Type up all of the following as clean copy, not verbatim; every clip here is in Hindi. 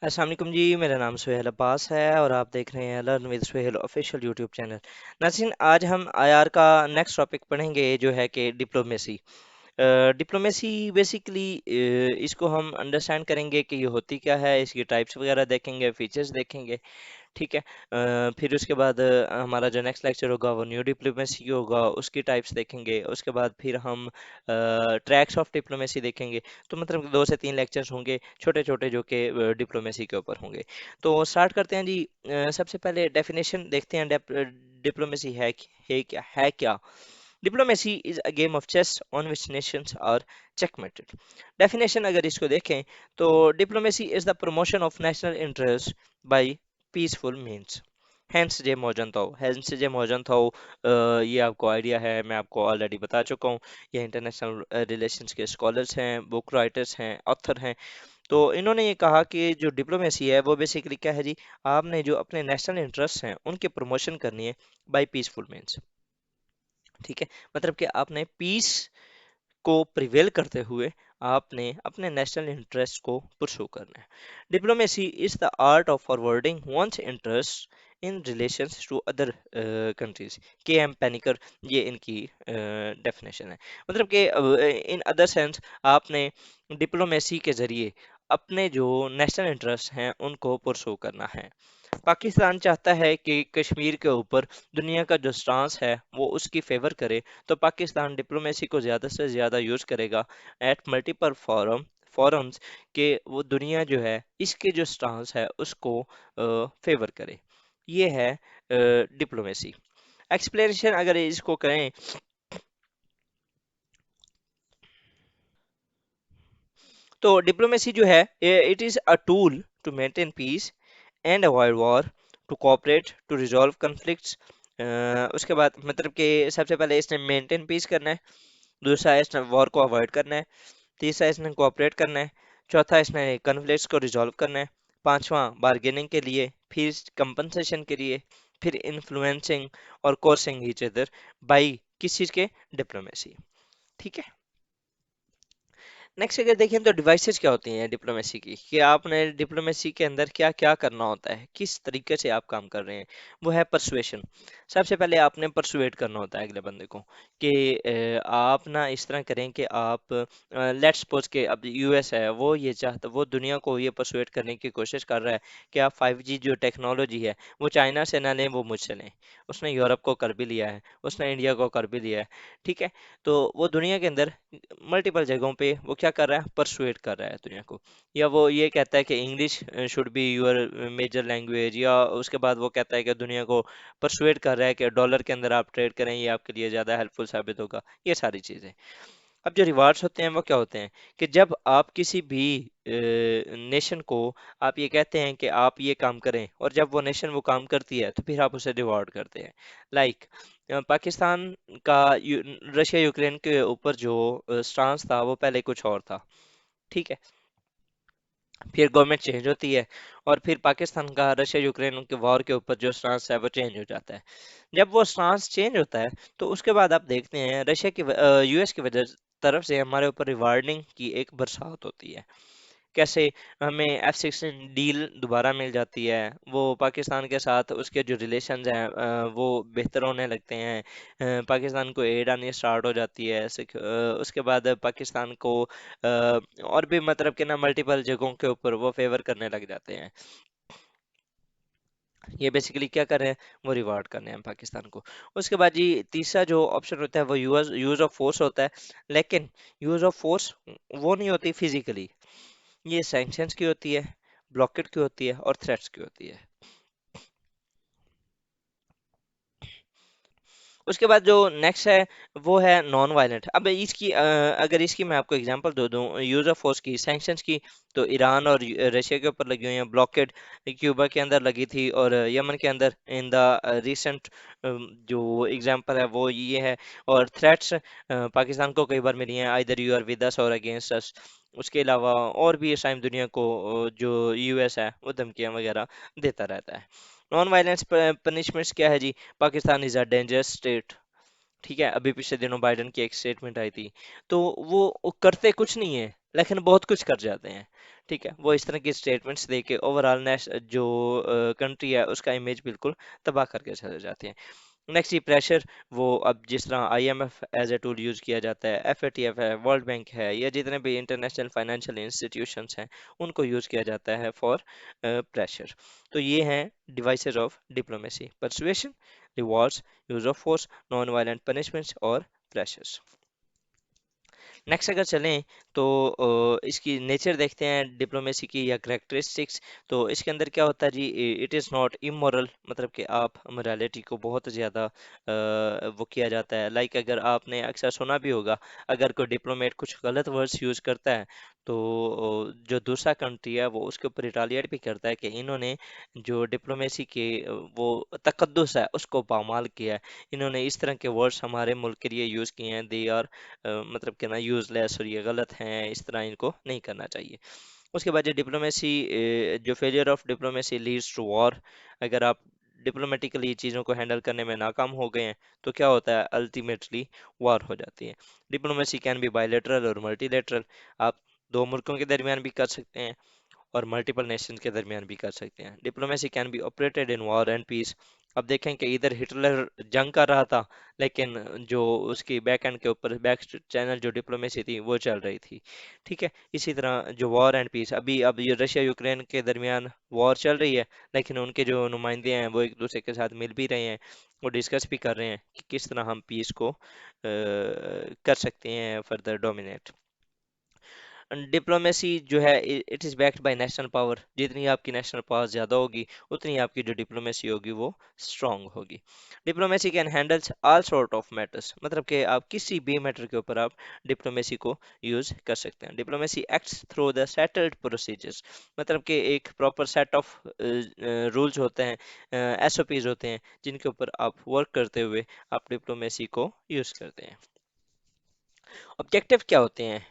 अस्सलाम वालेकुम जी। मेरा नाम सुहेल अब्बास है और आप देख रहे हैं learn with Suhel official YouTube channel. नाज़रीन, आज हम आईआर का नेक्स्ट टॉपिक पढ़ेंगे जो है कि डिप्लोमेसी। डिप्लोमेसी बेसिकली इसको हम अंडरस्टैंड करेंगे कि ये होती क्या है, इसकी टाइप्स वगैरह देखेंगे, फीचर्स देखेंगे। ठीक है। फिर उसके बाद हमारा जो नेक्स्ट लेक्चर होगा वो न्यू डिप्लोमेसी होगा, उसकी टाइप्स देखेंगे। उसके बाद फिर हम ट्रैक्स ऑफ डिप्लोमेसी देखेंगे। तो मतलब 2 से 3 लेक्चर्स होंगे छोटे छोटे जो कि डिप्लोमेसी के ऊपर होंगे। तो स्टार्ट करते हैं जी। सबसे पहले डेफिनेशन देखते हैं। डिप्लोमेसी है क्या। Diplomacy is a game of chess on which nations are checkmated। Definition अगर इसको देखें तो diplomacy is the promotion of national interest by peaceful means. Hans J Morgenthau था ये आपको आइडिया है, मैं आपको ऑलरेडी बता चुका हूँ। ये इंटरनेशनल रिलेशंस के स्कॉलर्स हैं, बुक राइटर्स हैं, ऑथर हैं। तो इन्होंने ये कहा कि जो डिप्लोमेसी है वो बेसिकली क्या है जी, आपने जो अपने नेशनल इंटरेस्ट हैं उनके प्रमोशन करनी है बाय पीसफुल मीन्स। ठीक है। मतलब कि आपने पीस को प्रिवेल करते हुए आपने अपने नेशनल इंटरेस्ट को पुरसू करना है। Diplomacy is the art of forwarding one's interest in relations to other countries. K M Panikkar, ये इनकी डेफिनेशन है। मतलब कि इन अदर सेंस आपने डिप्लोमेसी के जरिए अपने जो नेशनल इंटरेस्ट हैं उनको पुरसू करना है। पाकिस्तान चाहता है कि कश्मीर के ऊपर दुनिया का जो स्टांस है वो उसकी फेवर करे। तो पाकिस्तान डिप्लोमेसी को ज़्यादा से ज़्यादा यूज़ करेगा एट मल्टीपल फॉरम्स के वो दुनिया जो है इसके जो स्टांस है उसको फेवर करे। ये है डिप्लोमेसी। एक्सप्लेनेशन अगर इसको करें तो डिप्लोमेसी जो है it is a tool to maintain peace and avoid war, to cooperate, to resolve conflicts. उसके बाद मतलब कि सबसे पहले इसने मेंटेन पीस करना है, दूसरा इसने वॉर को अवॉइड करना है, तीसरा इसने कोऑपरेट करना है, चौथा इसने कन्फ्लिक्ट्स को रिजॉल्व करना है, पांचवा बार्गेनिंग के लिए, फिर कंपनसेशन के लिए, फिर इन्फ्लुएंसिंग और कोर्सिंग ईच अदर बाई किस चीज़ के, डिप्लोमेसी। ठीक है। नेक्स्ट अगर देखें तो डिवाइसेस क्या होती हैं डिप्लोमेसी की, कि आपने डिप्लोमेसी के अंदर क्या क्या करना होता है, किस तरीके से आप काम कर रहे हैं। वो है परसुएशन। सबसे पहले आपने परसुएट करना होता है अगले बंदे को कि आप ना इस तरह करें कि आप लेट्स सपोज के अब यूएस है, वो ये चाहता, वो दुनिया को ये परसुएट करने की कोशिश कर रहा है कि आप 5G जो टेक्नोलॉजी है वो चाइना से ना लें, वो मुझसे लें। उसने यूरोप को कर भी लिया है, उसने इंडिया को कर भी लिया है। ठीक है। तो वो दुनिया के अंदर मल्टीपल जगहों पे वो क्या कर रहा है, परसुएट कर रहा है दुनिया को। या वो ये कहता है कि English should be your major language, या उसके बाद वो कहता है कि दुनिया को परसुएट कर रहा है कि डॉलर के अंदर आप ट्रेड करें, ये आपके लिए ज़्यादा हेल्पफुल साबित होगा। ये सारी चीज़ें। अब जो रिवार्ड्स होते हैं वो क्या होते हैं, कि जब आप किसी भी नेशन को आप ये कहते हैं कि आप ये काम करें और जब वो नेशन वो काम करती है तो फिर आप उसे रिवॉर्ड करते हैं। लाइक पाकिस्तान का रशिया यूक्रेन के ऊपर जो स्टांस था वो पहले कुछ और था। ठीक है। फिर गवर्नमेंट चेंज होती है और फिर पाकिस्तान का रशिया यूक्रेन के वॉर के ऊपर जो स्टांस है वो चेंज हो जाता है। जब वो स्टांस चेंज होता है तो उसके बाद आप देखते हैं रशिया की यूएस की वजह तरफ से हमारे ऊपर रिवार्डिंग की एक बरसात होती है। कैसे, हमें F-16 डील दोबारा मिल जाती है, वो पाकिस्तान के साथ उसके जो रिलेशंस हैं वो बेहतर होने लगते हैं। पाकिस्तान को एड आनी स्टार्ट हो जाती है। उसके बाद पाकिस्तान को और भी मतलब कि ना मल्टीपल जगहों के ऊपर वो फेवर करने लग जाते हैं। ये बेसिकली क्या कर रहे हैं, वो रिवार्ड कर रहे हैं पाकिस्तान को। उसके बाद जी तीसरा जो ऑप्शन होता है वो यूज यूज ऑफ फोर्स होता है। लेकिन यूज ऑफ फोर्स वो नहीं होती फिजिकली, ये सैंक्शंस की होती है, ब्लॉकेट की होती है और थ्रेट्स की होती है। उसके बाद जो नेक्स्ट है वो है नॉन वायलेंट। अब इसकी अगर इसकी मैं आपको एग्जांपल दे दूं यूज ऑफ फोर्स की, सैंक्शंस की, तो ईरान और रशिया के ऊपर लगी हुई है। ब्लॉकेड क्यूबा के अंदर लगी थी और यमन के अंदर इन द रिसेंट जो एग्जांपल है वो ये है। और थ्रेट्स पाकिस्तान को कई बार मिली हैं, either you are with us or against अस। उसके अलावा और भी इस टाइम दुनिया को जो यूएस है वो धमकियां वगैरह देता रहता है। नॉन वायलेंस पनिशमेंट्स क्या है जी, Pakistan is a dangerous state. ठीक है। अभी पिछले दिनों बाइडन की एक स्टेटमेंट आई थी। तो वो करते कुछ नहीं है, लेकिन बहुत कुछ कर जाते हैं। ठीक है, वो इस तरह की स्टेटमेंट्स दे के ओवरऑल जो कंट्री है उसका इमेज बिल्कुल तबाह करके चले जाते हैं। नेक्स्ट जी प्रेशर, वो अब जिस तरह IMF as a tool use किया जाता है, एफएटीएफ है, वर्ल्ड बैंक है, या जितने भी इंटरनेशनल फाइनेंशियल इंस्टीट्यूशंस हैं उनको यूज किया जाता है फॉर प्रेशर। तो ये हैं devices of diplomacy: persuasion, rewards, use of force, non violent punishments और प्रेशर्स। नेक्स्ट अगर चलें तो इसकी नेचर देखते हैं डिप्लोमेसी की या करेक्टरिस्टिक्स। तो इसके अंदर क्या होता है जी, इट इज़ नॉट इमोरल, मतलब कि आप मोरालिटी को बहुत ज़्यादा वो किया जाता है। लाइक अगर आपने अक्सर सुना भी होगा, अगर कोई डिप्लोमेट कुछ गलत वर्ड्स यूज़ करता है तो जो दूसरा कंट्री है वो उसके ऊपर रिटालिएट भी करता है कि इन्होंने जो डिप्लोमेसी के वो तकद्दुस है उसको पामाल किया है, इन्होंने इस तरह के वर्ड्स हमारे मुल्क के लिए यूज़ किए हैं, दे आर मतलब कि ना यूजलेस और ये गलत हैं, इस तरह इनको नहीं करना चाहिए। उसके बाद जो डिप्लोमेसी, जो failure of diplomacy leads to war, अगर आप डिप्लोमेटिकली चीज़ों को हैंडल करने में नाकाम हो गए हैं तो क्या होता है, अल्टीमेटली वॉर हो जाती है। डिप्लोमेसी कैन बी बायलेटरल और मल्टीलेटरल, आप दो मुल्कों के दरमियान भी कर सकते हैं और मल्टीपल नेशन के दरमियान भी कर सकते हैं। Diplomacy can be operated in war and peace. अब देखें कि इधर हिटलर जंग कर रहा था, लेकिन जो उसकी बैक एंड के ऊपर बैक चैनल जो डिप्लोमेसी थी वो चल रही थी। ठीक है, इसी तरह जो वॉर एंड पीस, अभी अब ये रशिया यूक्रेन के दरमियान वॉर चल रही है, लेकिन उनके जो नुमाइंदे हैं वो एक दूसरे के साथ मिल भी रहे हैं, वो डिस्कस भी कर रहे हैं कि किस तरह हम पीस को कर सकते हैं फर्दर डोमिनेट। डिप्लोमेसी जो है it is backed by national power, जितनी आपकी नेशनल पावर ज़्यादा होगी उतनी आपकी जो डिप्लोमेसी होगी वो स्ट्रांग होगी। Diplomacy can handles all sort of matters, मतलब कि आप किसी भी मैटर के ऊपर आप डिप्लोमेसी को यूज़ कर सकते हैं। Diplomacy acts through the settled procedures, मतलब कि एक प्रॉपर सेट ऑफ रूल्स होते हैं, एसओपीज होते हैं, जिनके ऊपर आप वर्क करते हुए आप डिप्लोमेसी को यूज़ करते हैं। ऑब्जेक्टिव क्या होते हैं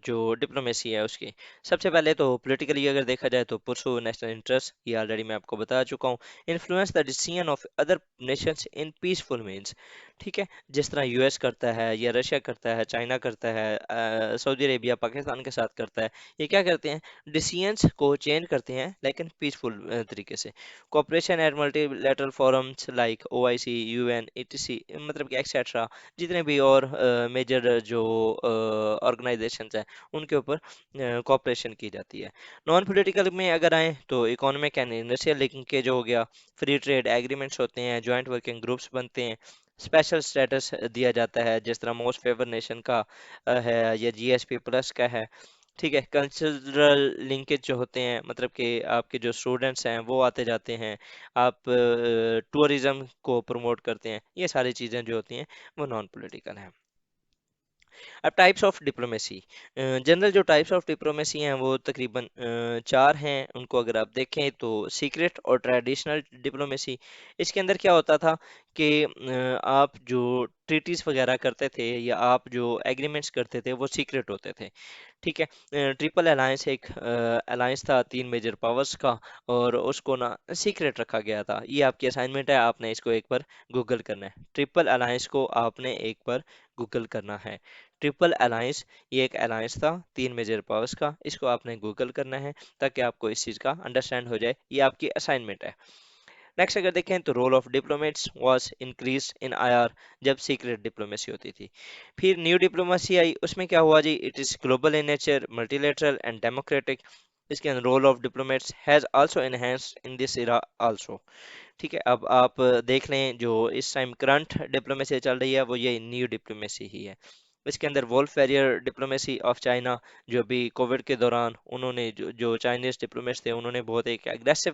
जो डिप्लोमेसी है उसके? सबसे पहले तो पॉलिटिकली अगर देखा जाए तो पुरसू नेशनल इंटरेस्ट, ये ऑलरेडी मैं आपको बता चुका हूँ। Influence the decision of other Nations in peaceful means, ठीक है, जिस तरह यूएस करता है या रशिया करता है, चाइना करता है, सऊदी अरेबिया पाकिस्तान के साथ करता है, ये क्या करते हैं, डिसीजंस को चेंज करते हैं लेकिन पीसफुल तरीके से। Cooperation at multilateral forums like OIC, UN, ETC, मतलब कि एक्सेट्रा, जितने भी और मेजर जो ऑर्गेनाइजेशंस हैं उनके ऊपर कोऑपरेशन की जाती है। नॉन पॉलिटिकल में अगर आए तो इकोनॉमिक एंड इंडस्ट्रियल लिंकेज हो गया, फ्री ट्रेड एग्रीमेंट्स होते हैं, जॉइंट वर्किंग ग्रुप्स बनते हैं, स्पेशल स्टेटस दिया जाता है जिस तरह मोस्ट फेवर नेशन का है या जीएसपी प्लस का है। ठीक है, कल्चरल लिंकेज जो होते हैं, मतलब कि आपके जो स्टूडेंट्स हैं वो आते जाते हैं, आप टूरिज्म को प्रमोट करते हैं, ये सारी चीज़ें जो होती हैं वो नॉन पॉलिटिकल हैं। अब टाइप्स ऑफ डिप्लोमेसी, जनरल जो टाइप्स ऑफ डिप्लोमेसी हैं वो तकरीबन चार हैं। उनको अगर आप देखें तो सीक्रेट और ट्रेडिशनल डिप्लोमेसी, इसके अंदर क्या होता था कि आप जो ट्रीटीज वगैरह करते थे या आप जो एग्रीमेंट्स करते थे वो सीक्रेट होते थे। ठीक है, ट्रिपल अलायंस एक अलायंस था तीन मेजर पावर्स का, और उसको ना सीक्रेट रखा गया था। ये आपकी असाइनमेंट है, आपने इसको एक बार गूगल करना है, ट्रिपल अलायंस को आपने एक बार गूगल करना है। ट्रिपल अलायंस, ये एक अलायंस था तीन मेजर पावर्स का, इसको आपने गूगल करना है ताकि आपको इस चीज़ का अंडरस्टैंड हो जाए। ये आपकी असाइनमेंट है। नेक्स्ट अगर देखें तो role of diplomats was increase in IR, जब सीक्रेट डिप्लोमेसी होती थी। फिर न्यू डिप्लोमेसी आई, उसमें क्या हुआ जी, it is global in nature, multilateral and democratic. इसके अंदर role of diplomats has also enhanced in this era also. ठीक है, अब आप देख लें जो इस टाइम करंट डिप्लोमेसी चल रही है वो ये न्यू डिप्लोमेसी ही है। इसके अंदर वॉल्फ फेरियर डिप्लोमेसी ऑफ चाइना, जो अभी कोविड के दौरान उन्होंने जो चाइनीज डिप्लोमेट्स थे उन्होंने बहुत एक एग्रेसिव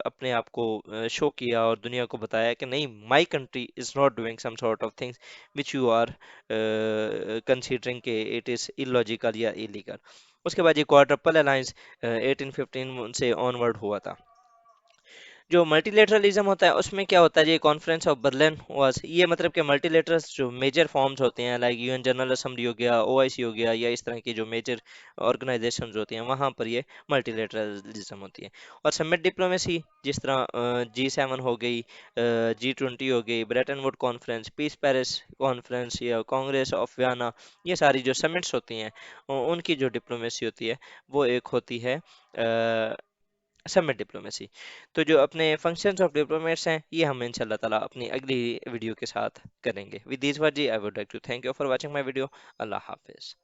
अपने आप को शो किया और दुनिया को बताया कि नहीं, my country is not doing some sort of things which you are considering के इट इज इलॉजिकल या इलीगल। उसके बाद ये क्वाड्रपल अलायंस 1815 से ऑनवर्ड हुआ था। जो मल्टीलेटरलिज्म होता है उसमें क्या होता है, ये कॉन्फ्रेंस ऑफ बर्लिन वाज, ये मतलब कि मल्टीलेटरल्स जो मेजर फॉर्म्स होते हैं लाइक यूएन जनरल असेंबली हो गया, ओआईसी हो गया, या इस तरह की जो मेजर ऑर्गेनाइजेशंस होती हैं वहाँ पर ये मल्टीलेटरलिज्म होती है। और समिट डिप्लोमेसी जिस तरह G7 हो गई, G20 हो गई, Bretton Wood conference, peace Paris conference या कांग्रेस ऑफ वियना, ये सारी जो समिट्स होती हैं उनकी जो डिप्लोमेसी होती है वो एक होती है समिट डिप्लोमेसी। तो जो अपने फंक्शंस ऑफ डिप्लोमेट्स हैं ये हम इंशाल्लाह ताला अपनी अगली वीडियो के साथ करेंगे। विद दिस वर्ड जी I would like to thank you for watching my video. अल्लाह हाफिज।